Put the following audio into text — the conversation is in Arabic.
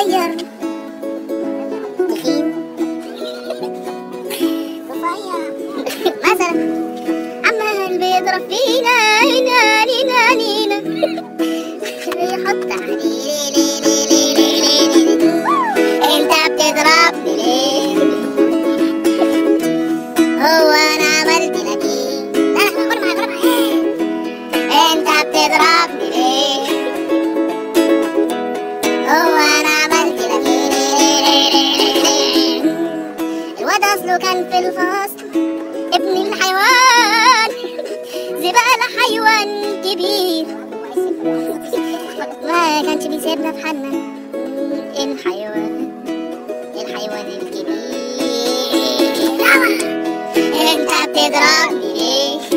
صغير تخين رفيع مثلا عمال بيضرب فينا هنا لينا لينا يحط عليه انت بتضربني ليه؟ هو انا عملت لك ايه؟ لا لا قول معايا انت بتضربني ليه؟ هو انا عملت لك ايه؟ الواد اصله كان في الفصل ابن الحيوان زبالة حيوان كبير ما كانش بيسيبنا في حالنا الحيوان الكبير انت بتضربني ليه؟